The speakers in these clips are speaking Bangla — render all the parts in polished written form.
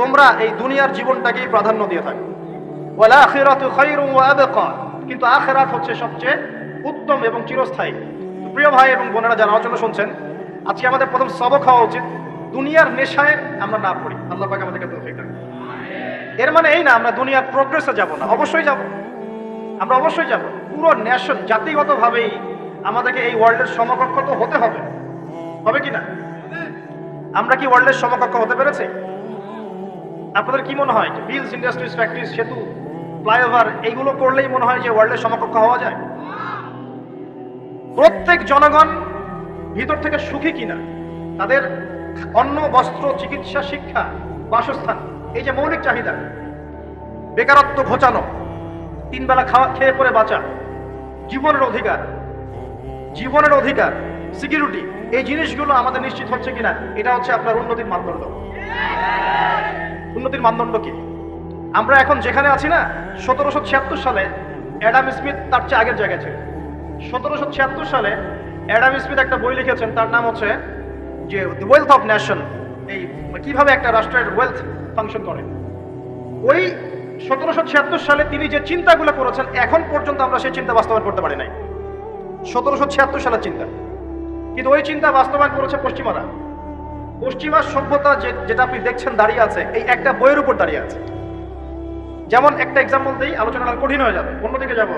তোমরা এই দুনিয়ার জীবনটাকেই প্রাধান্য দিয়ে থাকো, কিন্তু আখিরাত হচ্ছে সবচেয়ে উত্তম এবং চিরস্থায়ী। প্রিয় ভাই এবং বোনেরা যারা আলোচনা শুনছেন, আজকে আমাদের প্রথম সবক হওয়া উচিত দুনিয়ার নেশায় আমরা না পড়ি। আল্লাহ পাক আমাদেরকে তৌফিক দান। এর মানে এই না আমরা দুনিয়ার প্রোগ্রেসে যাব না, অবশ্যই যাব, আমরা অবশ্যই যাব। পুরো নেশন জাতিগতভাবেই আমাদেরকে এই ওয়ার্ল্ডের সমকক্ষ তো হতে হবে, হবে কি না? আমরা কি ওয়ার্ল্ডের সমকক্ষ হতে পেরেছি? আপনাদের কি মনে হয় বিলস, ইন্ডাস্ট্রিজ, ফ্যাক্টরিজ, সেতু, ফ্লাইওভার এইগুলো করলেই মনে হয় যে ওয়ার্ল্ডের সমকক্ষ হওয়া যায়? প্রত্যেক জনগণ ভিতর থেকে সুখী কিনা, তাদের অন্ন, বস্ত্র, চিকিৎসা, শিক্ষা, বাসস্থান, এই যে মৌলিক চাহিদা, বেকারত্ব ঘোচানো, তিন বেলা খেয়ে পরে বাঁচা, জীবনের অধিকার, সিকিউরিটি, এই জিনিসগুলো আমাদের নিশ্চিত হচ্ছে কিনা, এটা হচ্ছে আপনার উন্নতির মানদণ্ড। উন্নতির মানদণ্ড কি? আমরা এখন যেখানে আছি না, 1776 সালে অ্যাডাম স্মিথ তার চেয়ে আগের জায়গায় ছিল। 1776 সালে অ্যাডাম স্মিথ একটা বই লিখেছেন, তার নাম হচ্ছে যে দ্য ওয়েলথ অফ নেশন, এই কিভাবে একটা রাষ্ট্রের ওয়েলথ ফাংশন করে। ওই 1776 সালে তিনি যে চিন্তাগুলো করেছেন, এখন পর্যন্ত আমরা সেই চিন্তা বাস্তবায়ন করতে পারি নাই। 1776 সালের চিন্তা, কিন্তু ওই চিন্তা বাস্তবায়ন করেছে পশ্চিমারা। পশ্চিমা সভ্যতা যেটা আপনি দেখছেন দাঁড়িয়ে আছে, এই একটা বইয়ের উপর দাঁড়িয়ে আছে। যেমন একটা এক্সাম্পল দিই, আলোচনা কঠিন হয়ে যাবে, অন্যদিকে যাব।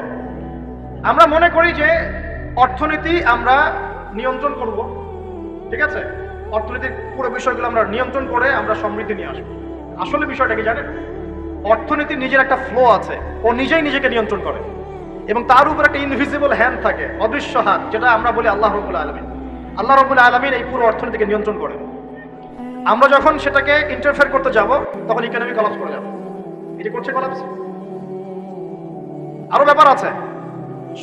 আমরা মনে করি যে অর্থনীতি আমরা নিয়ন্ত্রণ করব, ঠিক আছে, অর্থনীতির পুরো বিষয়গুলো আমরা নিয়ন্ত্রণ করে আমরা সমৃদ্ধি নিয়ে আসবো। আসলে বিষয়টা কি জানেন? অর্থনীতির নিজের একটা ফ্লো আছে, ও নিজেই নিজেকে নিয়ন্ত্রণ করে, এবং তার উপর একটা ইনভিজিবল হ্যান্ড থাকে, অদৃশ্য হাত, যেটা আমরা বলি আল্লাহ রাব্বুল আলামিন। আল্লাহ রাব্বুল আলামিন এই পুরো অর্থনীতিকে নিয়ন্ত্রণ করে। আমরা যখন সেটাকে ইন্টারফেয়ার করতে যাব, তখন ইকোনমি কলাপস করে যাবে। এটি করছে কলাপস। আরো ব্যাপার আছে,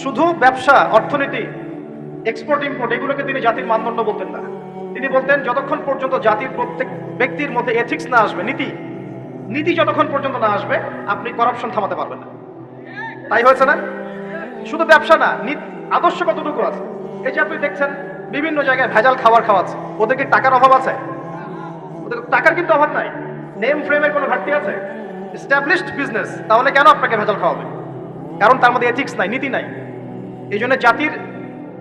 শুধু ব্যবসা, অর্থনীতি, এক্সপোর্ট ইম্পোর্ট, এগুলোকে তিনি জাতির মানদণ্ড বলতেন না। তিনি বলতেন যতক্ষণ পর্যন্ত জাতির প্রত্যেক ব্যক্তির মধ্যে এথিক্স না আসবে, নীতি যতক্ষণ পর্যন্ত না আসবে, আপনি করাপশন থামাতে পারবেন না। তাই হয়েছে না? শুধু ব্যবসা না, আদর্শ কতটুকু আছে। এই যে আপনি দেখছেন বিভিন্ন জায়গায় ভেজাল খাবার খাওয়াচ্ছে, ওদেরকে টাকার অভাব আছে? ওদের টাকার কিন্তু অভাব নাই। নেম ফ্রেমের কোনো ঘাটতি আছে? এস্টাবলিশড বিজনেস, তাহলে কেন আপনাকে ভেজাল খাওয়াবে? কারণ তার মধ্যে এথিক্স নাই, নীতি নাই। এই জন্য জাতির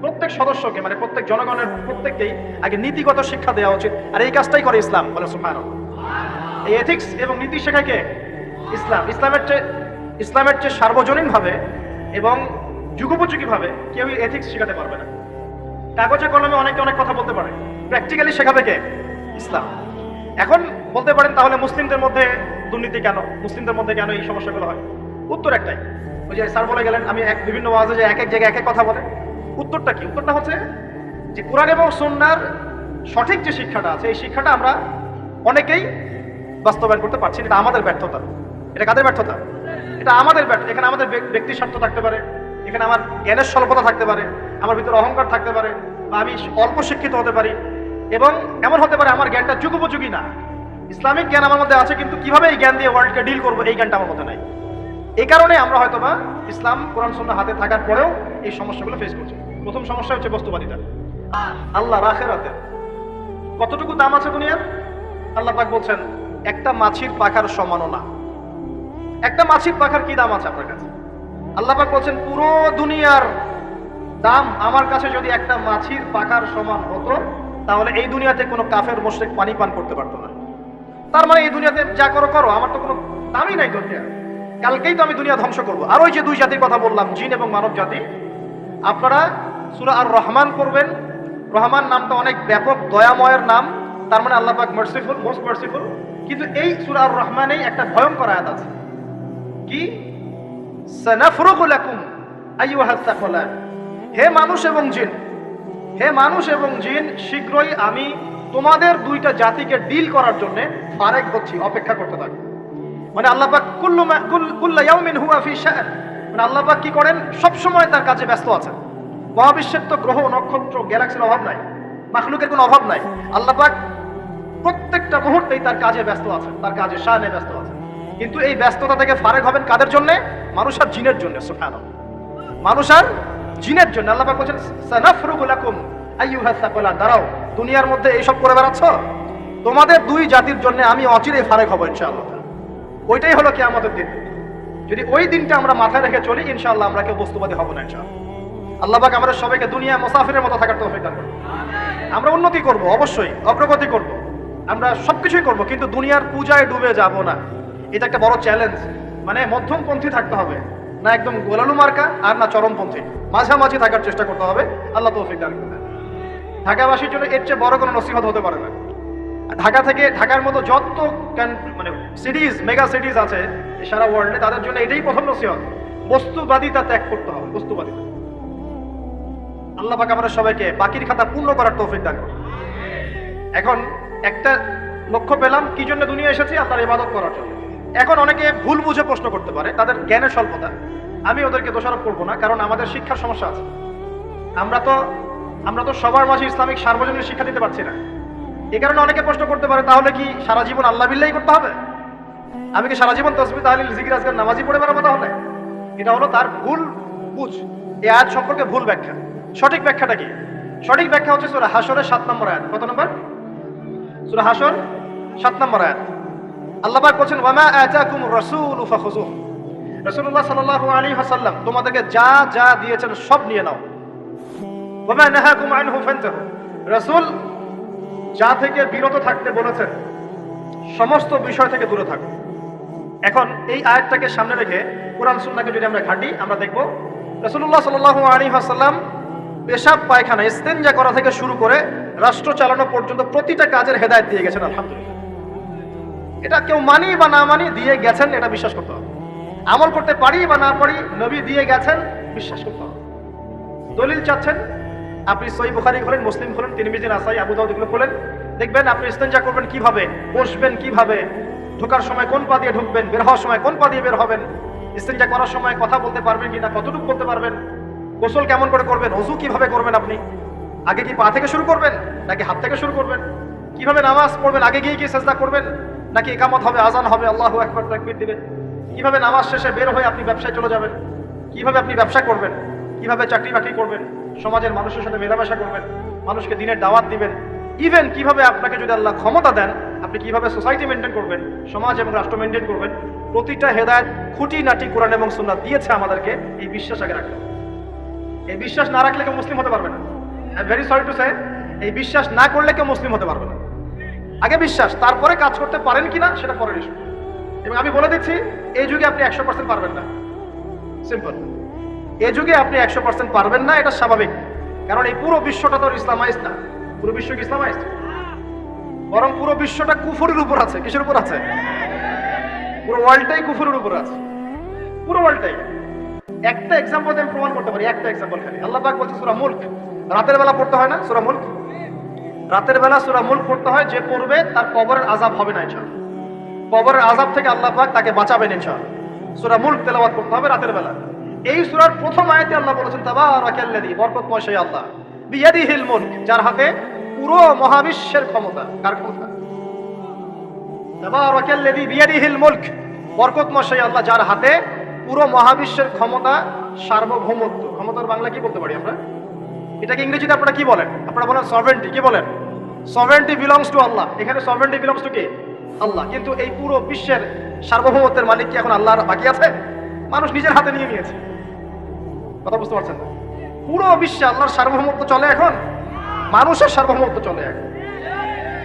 প্রত্যেক সদস্যকে, মানে প্রত্যেক জনগণের প্রত্যেককেই আগে নীতিগত শিক্ষা দেওয়া উচিত। আর এই কাজটাই করে ইসলাম, বলে সুবহানাল্লাহ। এই এথিক্স এবং নীতি শেখায় কে? ইসলাম। ইসলামের চেয়ে সার্বজনীন ভাবে এবং যুগোপযোগী ভাবে কেউ এথিক্স শেখাতে পারবে না। কাগজে কলমে অনেকে অনেক কথা বলতে পারে, প্র্যাকটিক্যালি শেখাবে কে? ইসলাম। এখন বলতে পারেন তাহলে মুসলিমদের মধ্যে দুর্নীতি কেন, মুসলিমদের মধ্যে কেন এই সমস্যাগুলো হয়? উত্তর একটাই, ওই যে স্যার বলে গেলেন, আমি বিভিন্ন ওয়াজে যে এক এক জায়গায় এক এক কথা বলে। উত্তরটা কি? উত্তরটা হচ্ছে যে কোরআন এবং সুন্নাহর সঠিক যে শিক্ষাটা আছে, এই শিক্ষাটা আমরা অনেকেই বাস্তবায়ন করতে পারছি না। এটা আমাদের ব্যর্থতা। এটা কাদের ব্যর্থতা? এটা আমাদের ব্যর্থতা। এখানে আমাদের ব্যক্তি স্বার্থ থাকতে পারে, এখানে আমার জ্ঞানের স্বল্পতা থাকতে পারে, আমার ভিতরে অহংকার থাকতে পারে, বা আমি অল্প শিক্ষিত হতে পারি, এবং এমন হতে পারে আমার জ্ঞানটা যুগোপযোগী না। ইসলামিক জ্ঞান আমার মধ্যে আছে, কিন্তু কিভাবে এই জ্ঞান দিয়ে ওয়ার্ল্ডকে ডিল করবো, এই জ্ঞানটা আমার মধ্যে নাই। এই কারণে আমরা হয়তোবা ইসলাম, কোরআন সুন্নাহ হাতে থাকার পরেও এই সমস্যাগুলো ফেস করছি। প্রথম সমস্যা হচ্ছে বস্তুবাদিতা। আল্লাহর আখিরাতে কতটুকু দাম আছে দুনিয়ার? আল্লাহ পাক বলছেন একটা মাছির পাখার সমানও না। একটা মাছির পাখার কি দাম আছে আপনার কাছে? আল্লাহ পাক বলছেন পুরো দুনিয়ার দাম আমার কাছে যদি একটা মাছির পাখার সমান হতো, তাহলে এই দুনিয়াতে কোনো কাফের মুশরিক পানি পান করতে পারতো না। তার মানে এই দুনিয়াতে যা করো, আমার তো কোনো দামই নাই দুনিয়া। কালকেই তো আমি দুনিয়া ধ্বংস করবো। আর ওই যে দুই জাতির কথা বললাম, জিন এবং মানব জাতি, আপনারা সূরা আর রহমান পড়বেন। রহমান নামটা অনেক ব্যাপক, দয়াময়ের নাম, তার মানে আল্লাহ পাক মার্সিফুল, মোস্ট মার্সিফুল। কিন্তু এই সূরা আর রহমানেই একটা ভয়ঙ্কর আয়াত আছে, কি? সানাফরুগু লাকুম আইয়ুহাস সাকলান। হে মানুষ এবং জিন, শীঘ্রই আমি তোমাদের দুইটা জাতিকে ডিল করার জন্য ফারেক হচ্ছি, অপেক্ষা করতে থাকো। মানে আল্লাহ পাক কুল্লু ইয়াউমিন হুয়া ফি শাআন, মানে আল্লাহ পাক কি করেন? সব সময় তার কাজে ব্যস্ত আছেন। মহাবিশ্বের তো গ্রহ, নক্ষত্র, গ্যালাক্সির অভাব নাই, মাখলুকের কোনো অভাব নাই। আল্লাহ পাক প্রত্যেকটা মুহূর্তেই তার কাজে ব্যস্ত আছেন, তার কাজে শানে ব্যস্ত আছেন। কিন্তু এই ব্যস্ততা থেকে ফারেক হবেন কাদের জন্য? মানুষ আর জিনের জন্য। সুবহানাল্লাহ, মানুষ আর জিনের জন্য। আল্লাহ পাক বলেন সানাফরুগু লাকুম আইয়ুহাস সাকলান। দাঁড়াও, দুনিয়ার মধ্যে এইসব করে বেড়াচ্ছ, তোমাদের দুই জাতির জন্য আমি অচিরেই ফারেক হব ইনশাআল্লাহ। ওইটাই হলো কিয়ামতের দিন। যদি ওই দিনটা আমরা মাথায় রেখে চলি, ইনশাআল্লাহ আমরা কেউ বস্তুবাদী হব না ইনশাআল্লাহ। আল্লাহ পাক আমাদের সবাইকে দুনিয়া মুসাফিরের মতো থাকার তৌফিক দান করুন। আমরা উন্নতি করব, অবশ্যই অগ্রগতি করব, আমরা সবকিছুই করব, কিন্তু দুনিয়ার পূজায় ডুবে যাব না। এটা একটা বড় চ্যালেঞ্জ। মানে মধ্যমপন্থী থাকতে হবে, না একদম গোলালু মার্কা আর না চরমপন্থী, মাঝামাঝি থাকার চেষ্টা করতে হবে। আল্লাহ তৌফিক দান করুন। ঢাকাবাসীর জন্য এর চেয়ে বড় কোনো নসিহত হতে পারে না। ঢাকা থেকে, ঢাকার মতো যত মানে সিটিজ, মেগা সিটিজ আছে সারা ওয়ার্ল্ডে, তাদের জন্য এটাই প্রথম নসিহত, বস্তুবাদিতা ত্যাগ করতে হবে। বস্তুবাদিতা। আল্লাহ পাক আমাদের সবাইকে বাকির খাতা পূর্ণ করার তৌফিক দান করুন। এখন একটা লক্ষ্য পেলাম, কি জন্য দুনিয়া এসেছি? আল্লাহর ইবাদত করার জন্য। এখন অনেকে ভুল বুঝে প্রশ্ন করতে পারে, তাদের জ্ঞানের স্বল্পতা। আমি ওদেরকে দোষারোপ করবো না, কারণ আমাদের শিক্ষার সমস্যা আছে। আমরা তো সবার মাঝে ইসলামিক সার্বজনীন শিক্ষা দিতে পারছি না। এই কারণে অনেকে প্রশ্ন করতে পারে, তাহলে কি সারা জীবন আল্লাহ বিল্লাহি করতে হবে? আমি কি সারা জীবন তাসবিহ তাহলিল জিকির আজকার নামাজি পড়ে বেড়াবো? তাহলে এটা হলো তার ভুল বুঝ। এই আয়াত সম্পর্কে ভুল ব্যাখ্যা। সঠিক ব্যাখ্যাটা কি? সঠিক ব্যাখ্যা হচ্ছে সূরা হাশরের 7 নম্বর আয়াত। কত নম্বর? সূরা হাশর 7 নম্বর আয়াত। আল্লাহ পাক বলেন, ওয়া মা আতাকুমুর রাসূলু ফাখুযুহু। রাসূলুল্লাহ সাল্লাল্লাহু আলাইহি ওয়াসাল্লাম তোমাদেরকে যা যা দিয়েছেন সব নিয়ে নাও। ওয়া মা নাহাকুম আনহু ফান্তাহু। রাসূল যা থেকে বিরত থাকতে বলেছেন সমস্ত বিষয় থেকে দূরে থাকো। এখন এই আয়াতটাকে সামনে রেখে কোরআন সুন্নাহকে যদি আমরা ঘাঁটি, আমরা দেখব রাসূলুল্লাহ সাল্লাল্লাহু আলাইহি ওয়াসাল্লাম পেশাব পায়খানা ইস্তেনজা করা থেকে শুরু করে রাষ্ট্র চালানো পর্যন্ত প্রতিটা কাজের হেদায়েত দিয়ে গেছেন। আলহামদুলিল্লাহ। এটা কেউ মানি বা না মানি, দিয়ে গেছেন, এটা বিশ্বাস করতে হবে। আমল করতে পারি বা না পারি, নবী দিয়ে গেছেন, বিশ্বাস করতে হবে। দলিল চাচ্ছেন, আপনি সহিহ বুখারী খোলেন, মুসলিম খোলেন, তিরমিজি, নাসাই, আবু দাউদ এগুলো খোলেন, দেখবেন আপনি ইস্তেনজা করবেন কিভাবে, বসবেন কিভাবে, ঢোকার সময় কোন পা দিয়ে ঢুকবেন, বের হওয়ার সময় কোন পা দিয়ে বের হবেন, ইস্তেনজা করার সময় কথা বলতে পারবেন কিনা, কতটুকু বলতে পারবেন, গোসল কেমন করে করবেন, ওযু কিভাবে করবেন, আপনি আগে কি পা থেকে শুরু করবেন নাকি হাত থেকে শুরু করবেন, কিভাবে নামাজ পড়বেন, আগে গিয়ে কি সিজদা করবেন নাকি ইকামত হবে, আজান হবে, আল্লাহু আকবার তাকবীর দিবেন, কিভাবে নামাজ শেষে বের হয়ে আপনি ব্যবসায় চলে যাবেন, কিভাবে আপনি ব্যবসা করবেন, কিভাবে চাকরি বাকরি করবেন, সমাজের মানুষের সাথে মেলামেশা করবেন, মানুষকে দিনের দাওয়াত দিবেন, ইভেন কিভাবে আপনাকে যদি আল্লাহ ক্ষমতা দেন আপনি কিভাবে সোসাইটি মেনটেন করবেন, সমাজ এবং রাষ্ট্র মেনটেন করবেন, প্রতিটা হেদায়েত খুঁটিনাটি কোরআন এবং সুন্নাহ দিয়েছে আমাদেরকে। এই বিশ্বাস আগে রাখতে হবে। এই বিশ্বাস না রাখলে কেউ মুসলিম হতে পারবে না। I am very sorry to say, এই বিশ্বাস না করলে কেউ মুসলিম হতে পারবে না। আগে বিশ্বাস, তারপরে কাজ করতে পারেন কিনা সেটা পরের ইস্যু। এবং আমি বলে দিচ্ছি, এই যুগে আপনি 100% পারবেন না। সিম্পল। এই যুগে আপনি 100% পারবেন না, এটা স্বাভাবিক। কারণ এই পুরো বিশ্বটা তো ইসলামাইজড না। পুরো বিশ্ব কি ইসলামাইজড? বরং পুরো বিশ্বটা কুফরের উপর আছে। কিসের উপর আছে? পুরো ওয়ার্ল্ডটাই কুফরের উপর আছে। পুরো ওয়ার্ল্ডটাই। একটা এক্সাম্পল আমি প্রমাণ করতে পারি, একটা এক্সাম্পল খালি। আল্লাহ পাক বলছে সূরা মুলক, রাতের বেলা পড়তে হয় না সূরা মুলক? রাতের বেলা সূরা মুলক পড়তে হয়, যে পড়বে তার কবরের আযাব হবে না ইনশাআল্লাহ। কবরের আযাব থেকে আল্লাহ পাক তাকে বাঁচাবেন ইনশাআল্লাহ। সূরা মুলক তেলাওয়াত করতে হবে রাতের বেলা। এই সূরার প্রথম আয়াতে আল্লাহ বলেছেন, তাবারাকাল্লাযী, বরকতময় সেই আল্লাহ, বিয়াদিহিল মুলক, যার হাতে পুরো মহাবিশ্বের ক্ষমতা। কার ক্ষমতা? তাবারাকাল্লাযী বিয়াদিহিল মুলক, বরকতময় সেই আল্লাহ, যার হাতে পুরো মহাবিশ্বের ক্ষমতা, সার্বভৌমত্ব। ক্ষমতার বাংলা কি বলতে পারি আমরা? এটাকে ইংরেজিতে আপনারা কি বলেন? আপনারা বলেন সভরেন্টি। কি বলেন? সভরেন্টি বিলংস টু আল্লাহ। এখানে সভরেন্টি বিলংস টু কে? আল্লাহ। কিন্তু এই পুরো বিশ্বের সার্বভৌমত্বের মালিক কি এখন আল্লাহর বাকি আছে? মানুষ নিজের হাতে নিয়ে নিয়েছে। কথা বুঝতে পারছেন না? পুরো বিশ্বে আল্লাহর সার্বভৌমত্ব চলে এখন, মানুষের সার্বভৌমত্ব চলে এখন।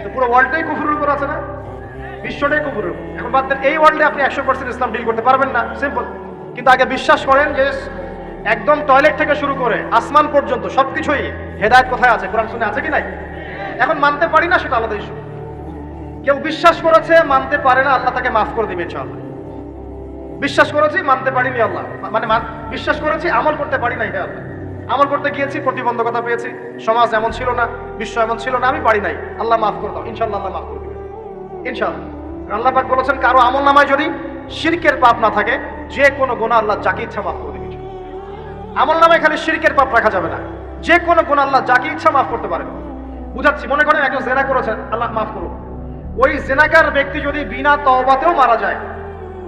তো পুরো ওয়ার্ল্ডটাই কুফরের উপর আছে না? বিশ্বটাই কুফরের উপর। এখন বাদ দেন, এই ওয়ার্ল্ডে আপনি 100% ইসলাম ডিল করতে পারবেন না, সিম্পল। কিন্তু আগে বিশ্বাস করেন যে একদম টয়লেট থেকে শুরু করে আসমান পর্যন্ত সবকিছুই হেদায়েত কোথায় আছে, কোরআন শুনে আছে কি নাই? এখন মানতে পারি না, সেটা আলাদা ইস্যু। কেউ বিশ্বাস করেছে, মানতে পারে না, আল্লাহ তাকে মাফ করে দিবে ইনশাআল্লাহ। বিশ্বাস করেছি, মানতে পারিনি, আল্লাহ মানে বিশ্বাস করেছি, আমল করতে পারি নাই, হে আল্লাহ, আমল করতে গিয়েছি, প্রতিবন্ধকতা পেয়েছি, সমাজ এমন ছিল না, বিশ্ব এমন ছিল না, আমি পারি নাই, আল্লাহ মাফ করে দাও। ইনশাআল্লাহ আল্লাহ মাফ করে দিবে ইনশাআল্লাহ। আল্লাহ পাক বলেছেন, কারো আমল নামায় যদি শিরকের পাপ না থাকে, যে কোনো গুনাহ আল্লাহ যাকে ইচ্ছা মাফ করে দিবে। আমল নামায় খালি শিরকের পাপ রাখা যাবে না, যে কোনো গুনাহ আল্লাহ যাকে ইচ্ছা মাফ করতে পারেন। বুঝাচ্ছি, মনে করেন একজন জেনা করেছেন, আল্লাহ মাফ করুন। ওই জেনাকার ব্যক্তি যদি বিনা তওবাতেও মারা যায়,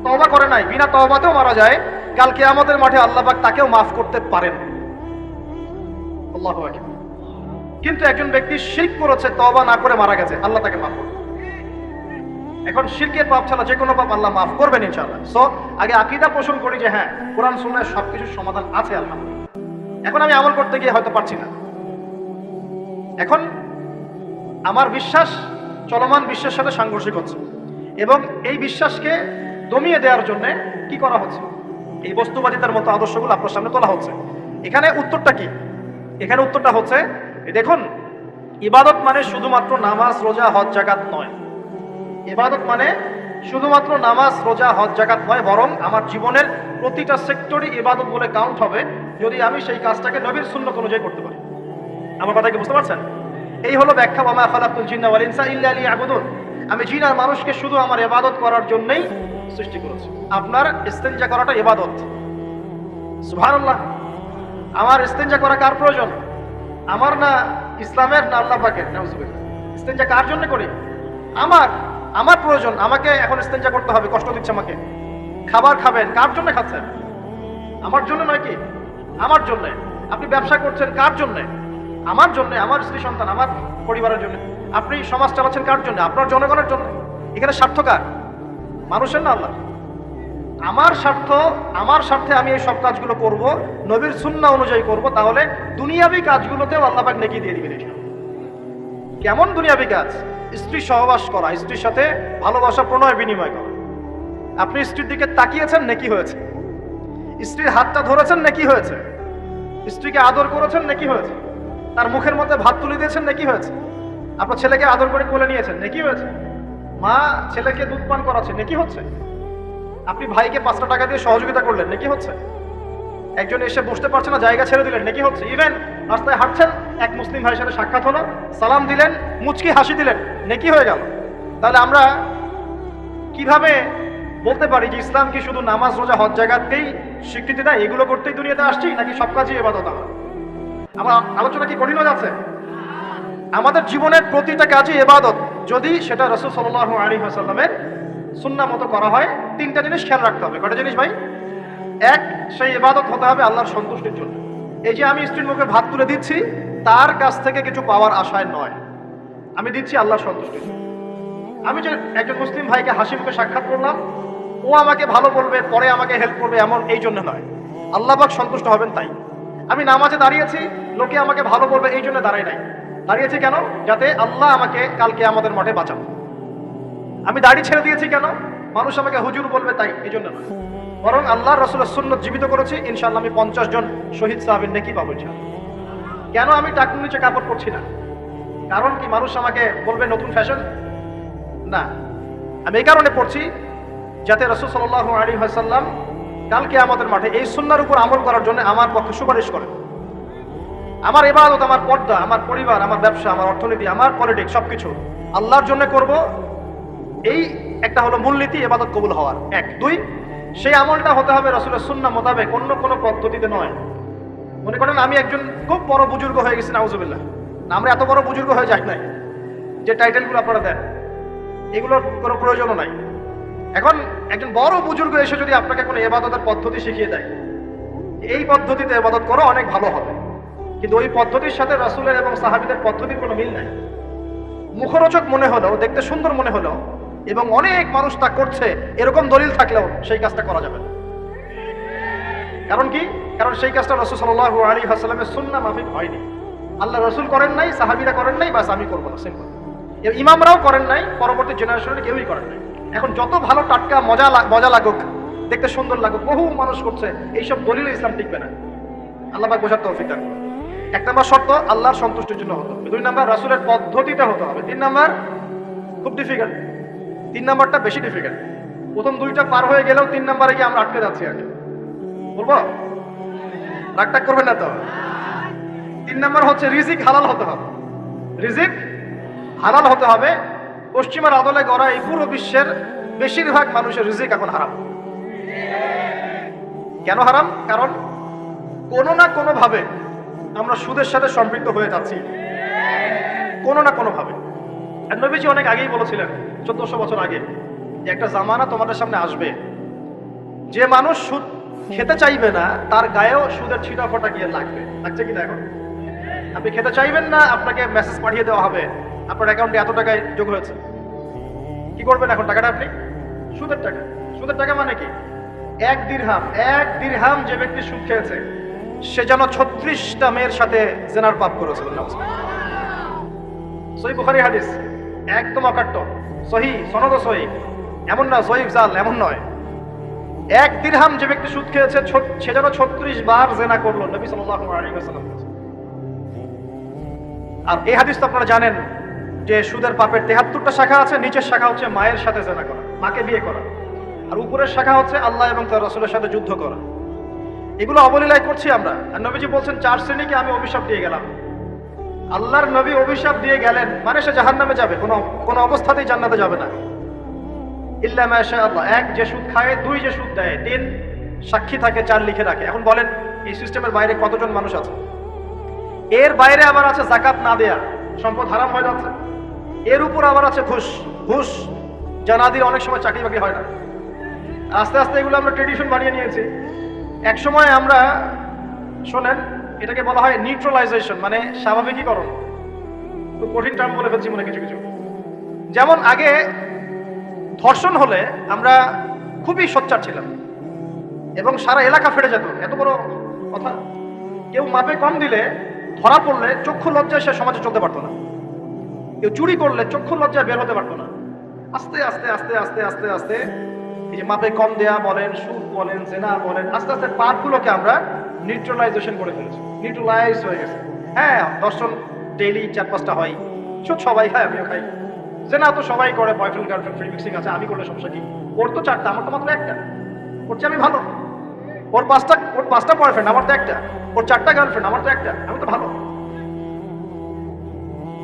তওবা করে নাই, বিনা তওবাতেও মারা যায়, কাল কিয়ামতের মাঠে আল্লাহ পাক তাকেও মাফ করতে পারেন। আল্লাহু আকবার। কিন্তু একজন ব্যক্তি শিরক করেছে, তওবা না করে মারা গেছে, আল্লাহ তাকে মাফ করবে। এখন শিরকের পাপ ছাড়া যে কোনো পাপ আল্লাহ মাফ করবেন ইনশাআল্লাহ। সো আগে আকীদা পোষণ করি যে হ্যাঁ, কোরআন সুন্নাহয় সবকিছুর সমাধান আছে আলহামদুলিল্লাহ। এখন আমি আমল করতে গিয়ে হয়তো পারছি না, এখন আমার বিশ্বাস চলমান বিশ্বের সাথে সাংঘর্ষিক হচ্ছে, এবং এই বিশ্বাসকে দমিয়ে দেওয়ার জন্য কি করা হচ্ছে, এই বস্তুবাদিতার মতো আদর্শগুলো আপনার সামনে তোলা হচ্ছে। এখানে উত্তরটা কি? এখানে উত্তরটা হচ্ছে, দেখুন, ইবাদত মানে শুধুমাত্র নামাজ রোজা হজ জাকাত নয়। ইবাদত মানে শুধুমাত্র নামাজ রোজা হজ জাকাত নয়, বরং আমার জীবনের প্রতিটা সেক্টরই ইবাদত বলে কাউন্ট হবে যদি আমি সেই কাজটাকে নবীর সুন্নাত অনুযায়ী করতে পারি। আমার কথা কি বুঝতে পারছেন? এই হলো ব্যাখ্যা, ওয়া মা খালাকতুল জিন্না ওয়াল ইনসা ইল্লা লিয়াবুদুন। আমি জিন আর মানুষকে শুধু আমার ইবাদত করার জন্যই সৃষ্টি করেছি। আপনার ইস্তেনজা করাটা ইবাদত। সুবহানাল্লাহ। আমার ইস্তেনজা করা কার প্রয়োজন? আমার না ইসলামের, না আল্লাহ পাকের? নাউজুবিল্লাহ। ইস্তেনজা কার জন্য করি? আমার প্রয়োজন। আমাকে এখন ইস্তেনজা করতে হবে, কষ্ট দিচ্ছে আমাকে। খাবার খাবেন, কার জন্য খাচ্ছেন? আমার জন্য নয় কি? আমার জন্য। আপনি ব্যবসা করছেন, কার জন্য? আমার জন্য, আমার স্ত্রী সন্তান, আমার পরিবারের জন্য। আপনি সমাজ চালাচ্ছেন কার জন্য? আপনার জনগণের জন্য। এখানে স্বার্থ কার? মানুষের না আল্লাহ? আমার স্বার্থে আমি এই সব কাজগুলো করব, নবীর সুন্নাহ অনুযায়ী করব, তাহলে দুনিয়াবি কাজগুলোতেও আল্লাহ পাক নেকি দিয়ে দিবেন। কেমন দুনিয়াবি কাজ? স্ত্রী সহবাস করা, স্ত্রীর সাথে ভালোবাসা প্রণয় বিনিময় করা। আপনি স্ত্রীর দিকে তাকিয়েছেন, নেকি হয়েছে। স্ত্রীর হাতটা ধরেছেন, নেকি হয়েছে। স্ত্রীকে আদর করেছেন, নেকি হয়েছে। তার মুখের মধ্যে ভাত তুলে দিয়েছেন, নেকি হয়েছে। আপনার ছেলেকে আদর করে কোলে নিয়েছেন, নেকি হয়েছে। মা ছেলেকে দুধ পান করাচ্ছে, নেকি হচ্ছে। আপনি ভাইকে 5টা টাকা দিয়ে সহযোগিতা করলেন, নেকি হচ্ছে। একজন এসে বসতে পারছে না, জায়গা ছেড়ে দিলেন, নেকি হচ্ছে। ইভেন রাস্তায় হাঁটছেন, এক মুসলিম ভাইয়ের সাথে সাক্ষাৎ হলো, সালাম দিলেন, মুচকি হাসি দিলেন, নেকি হয়ে গেল। তাহলে আমরা কিভাবে বলতে পারি যে ইসলাম কি শুধু নামাজ রোজা হজ জাকাতকেই স্বীকৃতি দেয়, এগুলো করতেই দুনিয়াতে আসছি, নাকি সব কাজই ইবাদত? আমার আলোচনা কি কঠিন হয়ে যাচ্ছে? আমাদের জীবনের প্রতিটা কাজই ইবাদত, যদি সেটা রাসূল সাল্লাল্লাহু আলাইহি ওয়াসাল্লামের সুন্নাহ মতো করা হয়। 3টা জিনিস খেয়াল রাখতে হবে। কয়টা জিনিস ভাই? এক, সেই ইবাদত হতে হবে আল্লাহর সন্তুষ্টির জন্য। এই যে আমি স্ত্রীর মুখে ভাত তুলে দিচ্ছি, তার কাছ থেকে কিছু পাওয়ার আশায় নয়, আমি দিচ্ছি আল্লাহর সন্তুষ্টির জন্য। আমি যে একজন মুসলিম ভাইকে হাসি মুখে সাক্ষাৎ করলাম, ও আমাকে ভালো বলবে, পরে আমাকে হেল্প করবে, এমন এই জন্য নয়, আল্লাহ পাক সন্তুষ্ট হবেন তাই। আমি নামাজে দাঁড়িয়েছি, লোকে আমাকে ভালো বলবে এই জন্য দাঁড়াই নাই। দাঁড়িয়েছি কেন? যাতে আল্লাহ আমাকে কালকে আমাদের মাঠে বাঁচান। আমি দাড়ি ছেড়ে দিয়েছি কেন? মানুষ আমাকে হুজুর বলবে তাই, এই জন্য নয়, বরং আল্লাহ রাসূলের সুন্নাত জীবিত করেছি, ইনশাআল্লাহ আমি 50 জন শহীদ সাহাবীর নেকি পাবো ইনশাআল্লাহ। কেন আমি টাকুর নিচে কাপড় পরছি না? কারণ কি মানুষ আমাকে বলবে নতুন ফ্যাশন? না, আমি এই কারণে পড়ছি যাতে রাসূল সাল্লাল্লাহু আলাইহি ওয়াসাল্লাম কালকে আমাদের মাঠে এই সুন্নাহর উপর আমল করার জন্য আমার পক্ষে সুপারিশ করেন। আমার ইবাদত, আমার পর্দা, আমার পরিবার, আমার ব্যবসা, আমার অর্থনীতি, আমার পলিটিক্স সবকিছু আল্লাহর জন্য করব, এই একটা হলো মূলনীতি ইবাদত কবুল হওয়ার। 1, 2, সেই আমলটা হতে হবে রাসূলের সুন্নাহ মোতাবেক, অন্য কোনো পদ্ধতিতে নয়। মনে করেন আমি একজন খুব বড় বুজুর্গ হয়ে গেছি, নাউজুবিল্লাহ। না, আমরা এত বড় বুজুর্গ হয়ে যাই নাই যে টাইটেলগুলো আপনারা দেন, এগুলোর কোনো প্রয়োজনও নাই। এখন একজন বড় বুজুর্গ এসে যদি আপনাকে কোনো ইবাদতের পদ্ধতি শিখিয়ে দেয়, এই পদ্ধতিতে ইবাদত করো, অনেক ভালো হবে, কিন্তু ওই পদ্ধতির সাথে রাসূলের এবং সাহাবীদের পদ্ধতির কোনো মিল নাই। মুখরোচক মনে হলেও, দেখতে সুন্দর মনে হলেও, এবং অনেক মানুষ তা করছে এরকম দলিল থাকলেও সেই কাজটা করা যাবে না। কারণ কি? কারণ সেই কাজটা রাসূল সাল্লাল্লাহু আলাইহি ওয়াসাল্লামের সুন্নাহ মাফিক হয়নি। আল্লাহ রাসূল করেন নাই, সাহাবীরা করেন নাই, বাস আমি করব না, সিম্পল। ইমামরাও করেন নাই, পরবর্তী জেনারেশনের কেউই করেন নাই। এখন যত ভালো টাটকা মজা লাগুক, দেখতে সুন্দর লাগুক, বহু মানুষ করছে, এইসব দলিল ইসলাম টিকবে না। আল্লাহ পাক বোঝার তৌফিক দান করুন। 1 নম্বর শর্ত আল্লাহর সন্তুষ্টির জন্য হতে হবে। 2 নম্বর রাসূলের পদ্ধতিতে হতে হবে। 3 নম্বর খুব ডিফিকাল্ট, 3 নম্বরটা বেশি ডিফিকাল্ট। প্রথম 2টা পার হয়ে গেলেও 3 নম্বরে গিয়ে আমরা আটকে যাচ্ছি। আর বলবো, রাগটাগ করবেন না তো? 3 নম্বর হচ্ছে রিজিক হালাল হতে হবে। রিজিক হালাল হতে হবে। পশ্চিমার আদলে গড়া এই পুরো বিশ্বের বেশিরভাগ মানুষের রিজিক এখন হারাম। কেন হারাম? কারণ কোনো না কোনো ভাবে আমরা সুদের সাথে সম্পৃক্ত হয়ে যাচ্ছি, কোনো না কোনো ভাবে। আর নবীজি অনেক আগেই বলেছিলেন, 1400 বছর আগে, যে একটা জামানা তোমাদের সামনে আসবে, যে মানুষ সুদ খেতে চাইবে না তার গায়েও সুদের ছিটা ফোঁটা গিয়ে লাগবে। লাগছে কিনা? এখন আপনি খেতে চাইবেন না, আপনাকে মেসেজ পাঠিয়ে দেওয়া হবে আপনার অ্যাকাউন্টে এত টাকায় যোগ হয়েছে। কি করবেন এখন টাকাটা আপনি? সুদের টাকা। সুদের টাকা মানে কি? এক দিরহাম যে ব্যক্তি সুদ খেয়েছে সে যেন 36টা মেয়ের সাথে জেনার পাপ করেছে। সহিহ বুখারী হাদিস, একদম অকাট্য, সহিহ, সনদ সহিহ, এমন না সহিহ জাল, এমন নয়। এক দিরহাম যে ব্যক্তি সুদ খেয়েছে সে যেন 36 বার জেনা করলো, নবী সাল্লাল্লাহু আলাইহি ওয়াসাল্লাম। আর এই হাদিস তো আপনারা জানেন যে সুদের পাপের 73টা শাখা আছে। নিচের শাখা হচ্ছে মায়ের সাথে জেনা করা, মাকে বিয়ে করা, আর উপরের শাখা হচ্ছে আল্লাহ এবং তার রাসূলের সাথে যুদ্ধ করা। এগুলো অবলীলায় করছি আমরা। আর নবীজি বলছেন 4 শ্রেণীকে আমি অভিশাপ দিয়ে গেলাম। আল্লাহর নবী অভিশাপ দিয়ে গেলেন মানে সে জাহান্নামে যাবে, কোনো অবস্থাতেই জান্নাতে যাবে না। ইল্লা মা শা আল্লাহ, 1 যে সুদ খায়, 2 যে সুদ দেয়, 3 সাক্ষী থাকে, 4 লিখে রাখে। এখন বলেন এই সিস্টেমের বাইরে কতজন মানুষ আছে? এর বাইরে আবার আছে যাকাত না দেয়া, সম্পদ হারাম হয়ে যাচ্ছে। এর উপর আবার আছে ঘুষ যা না দিলে অনেক সময় চাকরি বাকরি হয় না। আস্তে আস্তে এগুলো আমরা ট্রেডিশন বানিয়ে নিয়েছি। এক সময় আমরা, শোনেন, এটাকে বলা হয় নিউট্রালাইজেশন, মানে স্বাভাবিকীকরণ। খুব কঠিন টার্ম বলে ফেলছি মনে কিছু। যেমন আগে ধর্ষণ হলে আমরা খুবই সোচ্চার ছিলাম এবং সারা এলাকা ফেটে যেত, এত বড় কথা। কেউ মাপে কম দিলে, ধরা পড়লে চক্ষু লজ্জায় সে সমাজে চলতে পারতো না। কেউ চুরি করলে চক্ষু লজ্জায় বের হতে পারতো না। আস্তে আস্তে আস্তে আস্তে আস্তে আস্তে এই যে মাপে কম দেয়া বলেন, সুদ বলেন, জেনা বলেন, আস্তে আস্তে পাপগুলোকে আমরা নিউট্রালাইজেশন করে ফেলেছি, নিউট্রালাইজ হয়ে গেছে। হ্যাঁ, ধর্ষণ ডেইলি 4-5টা হয়, সুদ সবাই খায়, আমিও খাই, জেনা তো সবাই করে, বয়ফ্রেন্ড গার্লফ্রেন্ড ফ্রি মিক্সিং আছে, আমি করলে সমস্যা কি? ওর তো 4টা, আমার তো মাত্র 1টা। করছি আমি ভালো। ওর 5টা বয়ফ্রেন্ড, আমার তো 1টা। ওর 4টা গার্লফ্রেন্ড, আমার তো 1টা, আমি তো ভালো।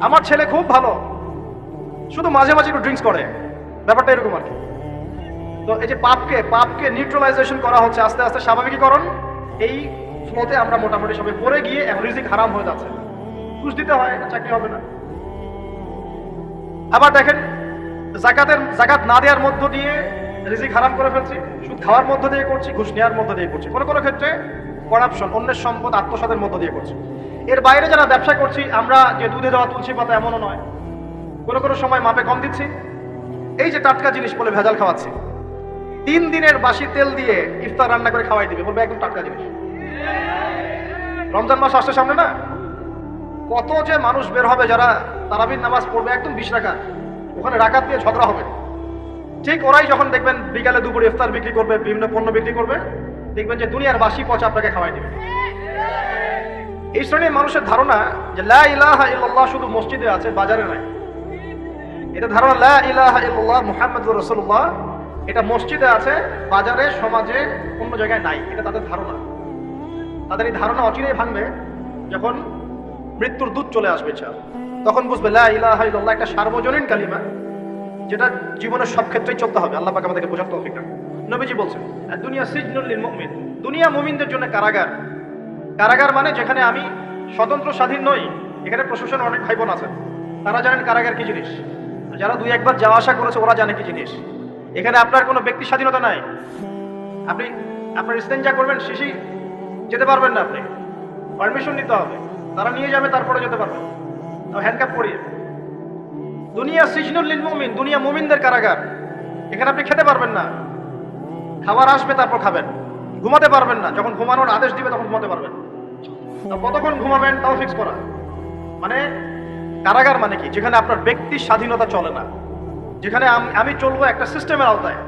আমার ছেলে খুব ভালো, শুধু মাঝে মাঝে একটু ড্রিঙ্কস করে, ব্যাপারটা এরকম আর কি। তো এই যে পাপকে নিউট্রালাইজেশন করা হচ্ছে আস্তে আস্তে, স্বাভাবিকীকরণ। এই ফ্লোতে আমরা মোটামুটি সবাই পড়ে গিয়ে এখন রিজিক হারাম হয়ে যাচ্ছে। ঘুষ দিতে হয়, চাকরি হবে না। আবার দেখেন, জাকাত না দেওয়ার মধ্য দিয়ে রিজিক হারাম করে ফেলছি, সুদ খাওয়ার মধ্য দিয়ে করছি, ঘুষ নেওয়ার মধ্য দিয়ে করছি, কোনো ক্ষেত্রে করাপশন, অন্যের সম্পদ আত্মসাতের মধ্য দিয়ে করছি। এর বাইরে যারা ব্যবসা করছি, আমরা যে দুধে দেওয়া তুলসী পাতা এমনও নয়, কোনো সময় মাপে কম দিচ্ছি। এই যে টাটকা জিনিস বলে ভেজাল খাওয়াচ্ছি, 3 দিনের বাসি তেল দিয়ে ইফতার রান্না করে খাওয়াই দিবে, বলবে একদম টাটকা জিনিস। রমজান মাস আসছে সামনে না, কত যে মানুষ বের হবে যারা তারাবির নামাজ পড়বে একদম 20 রাকাত, ওখানে রাকাত দিয়ে ঝগড়া হবে। ঠিক ওরাই যখন দেখবেন বিকালে দুপুরে ইফতার বিক্রি করবে, বিভিন্ন পণ্য বিক্রি করবে, দেখবেন যে দুনিয়ার বাসি পচা আপনাকে খাওয়াই দিবে। এই শ্রেণীর মানুষের ধারণা যে লা ইলাহা ইল্লাল্লাহ শুধু মসজিদে আছে, বাজারে নাই। এটা ধারণা, লা ইলাহা ইল্লাল্লাহ মুহাম্মাদুর রাসূলুল্লাহ, এটা মসজিদে আছে, বাজারে, সমাজে, অন্য জায়গায় নাই। এটা তাদের ধারণা। তাদের এই ধারণা অচিরেই ভাঙবে যখন মৃত্যুর দূত চলে আসবে। তখন বুঝবে লা ইলাহা ইল্লাল্লাহ একটা সার্বজনীন কালিমা, যেটা জীবনের সব ক্ষেত্রেই চলতে হবে। আল্লাহ পাক আমাদেরকে বোঝার তৌফিক দান। নবীজি বলছেন, দুনিয়া সিজনুল লিল মুমিন, দুনিয়া মুমিনদের জন্য কারাগার। কারাগার মানে যেখানে আমি স্বতন্ত্র স্বাধীন নই। এখানে প্রশাসন অনেক ভাই বোন আছেন, তারা জানেন কারাগার কি জিনিস। যারা 2-1 বার যাওয়া আসা করেছে ওরা জানে কি জিনিস। এখানে আপনার কোনো ব্যক্তি স্বাধীনতা নাই। আপনি আপনার ইস্তেঞ্জা করবেন, শিশি যেতে পারবেন না, আপনি পারমিশন নিতে হবে, তারা নিয়ে যাবে, তারপরে যেতে পারবেন, হ্যান্ডকাপ পরিয়ে। দুনিয়া সিজনুল লিল মুমিন, দুনিয়া মুমিনদের কারাগার। এখানে আপনি খেতে পারবেন না, খাবার আসবে তারপর খাবেন, ঘুমাতে পারবেন না, যখন ঘুমানোর আদেশ দিবে তখন ঘুমাতে পারবেন। কতক্ষণ ঘুমাবেন তাও ফিক্স করা। মানে কারাগার মানে কি? যেখানে আপনার ব্যক্তির স্বাধীনতা চলে না, যেখানে আমি চলবো একটা সিস্টেমের আওতায়।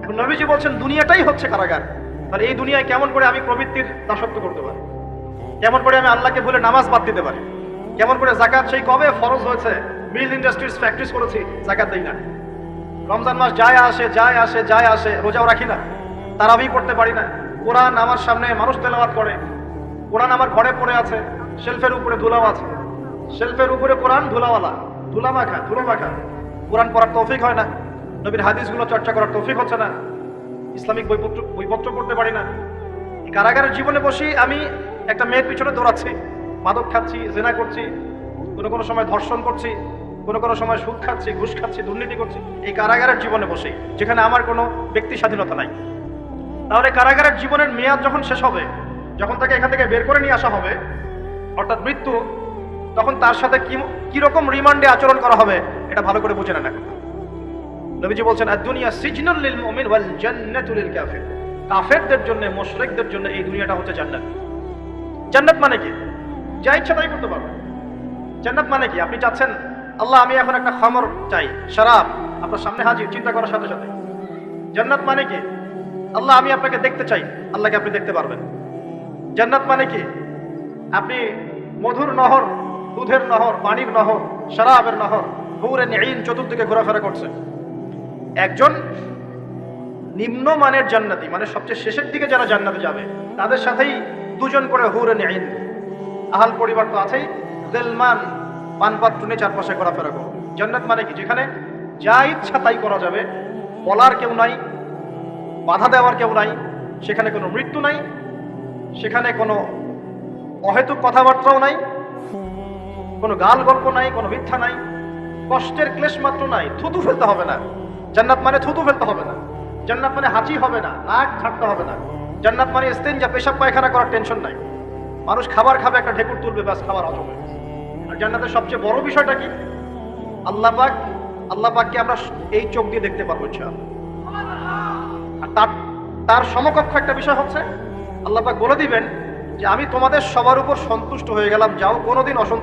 এখন নবীজি বলছেন দুনিয়াটাই হচ্ছে কারাগার। তাহলে এই দুনিয়ায় কেমন করে আমি প্রবৃত্তির দাসত্ব করতে পারি? কেমন করে আমি আল্লাহকে বলে নামাজ বাদ দিতে পারি? কেমন করে জাকাত সেই কবে ফরজ হয়েছে, মিল ইন্ডাস্ট্রিজ ফ্যাক্টরিজ করেছি, জাকাত দেই না। রমজান মাস যায় আসে, রোজাও রাখি না, তারাবি করতে পারি না। কোরআন আমার সামনে মানুষ তেলাওয়াত করে, কোরআন আমার ঘরে পড়ে আছে, শেলফের উপরে ধুলাও আছে, শেলফের উপরে কোরআন ধুলাওয়ালা, ধুলো মাখা। কোরআন পড়ার তৌফিক হয় না, নবীর হাদিসগুলো চর্চা করার তৌফিক হচ্ছে না, ইসলামিক বইপত্র পড়তে পারি না। এই কারাগারের জীবনে বসি আমি একটা মেয়ের পিছনে দৌড়াচ্ছি, মাদক খাচ্ছি, জেনা করছি, কোনো সময় ধর্ষণ করছি, কোনো সময় সুদ খাচ্ছি, ঘুষ খাচ্ছি, দুর্নীতি করছি, এই কারাগারের জীবনে বসে, যেখানে আমার কোনো ব্যক্তি স্বাধীনতা নাই। তাহলে কারাগারের জীবনের মেয়াদ যখন শেষ হবে, যখন তাকে এখান থেকে বের করে নিয়ে আসা হবে, অর্থাৎ মৃত্যু, তখন তার সাথে কি রকম রিমান্ডে আচরণ করা হবে এটা ভালো করে বুঝে নেন। নবীজি বলছেন আদ-দুনিয়া সিজনুল লিল মুমিন ওয়াল জান্নাতু লিল কাফির। কাফেরদের জন্য, মুশরিকদের জন্য এই দুনিয়াটা হচ্ছে জান্নাত। জান্নাত মানে কি? যা ইচ্ছা তাই করতে পারবেন। জান্নাত মানে কি? আপনি চাচ্ছেন আল্লাহ আমি এখন একটা খামর চাই, শরাব আপনার সামনে হাজির, চিন্তা করার সাথে সাথে। জান্নাত মানে কি? আল্লাহ আমি আপনাকে দেখতে চাই, আল্লাহকে আপনি দেখতে পারবেন। জান্নাত মানে কি? আপনি মধুর নহর, দুধের নহর, পানির নহর, শরাবের নহর, হুরে নিঈন চতুর্দিকে ঘোরাফেরা করছে। একজন নিম্নমানের জান্নাতি, মানে সবচেয়ে শেষের দিকে যারা জান্নাতে যাবে, তাদের সাথেই দুজন করে হুরে নিঈন, আহাল পরিবার তো আছেই, গিলমান পানপাত্র নিয়ে চারপাশে ঘোরাফেরা করবে। জান্নাত মানে কি? যেখানে যা ইচ্ছা তাই করা যাবে, বলার কেউ নাই, বাধা দেওয়ার কেউ নাই, সেখানে কোনো মৃত্যু নাই, সেখানে কোনো অহেতুক কথাবার্তাও নাই, কোনো গাল গল্প নাই, কোনো মিথ্যা নাই, কষ্টের ক্লেশ মাত্র নাই, থুতু ফেলতে হবে না। জান্নাত মানে থুতু ফেলতে হবে না। জান্নাত মানে হাঁচি হবে না, নাক ছাড়তে হবে না। জান্নাত মানে ইস্তেঞ্জা, পেশাব পায়খানা করার টেনশন নাই। মানুষ খাবার খাবে, একটা ঢেকুর তুলবে, ব্যাস খাবার হজম হয়ে গেছে। আর জান্নাতের সবচেয়ে বড় বিষয়টা কি? আল্লাহ পাককে আমরা এই চোখ দিয়ে দেখতে পারবো ইনশাআল্লাহ। আর তার সমকক্ষ একটা বিষয় হচ্ছে আল্লাহ পাক বলে দিবেন যে আমি তোমাদের সবার উপর সন্তুষ্ট হয়ে গেলাম, যাও কোনোদিন অসন্তুষ্ট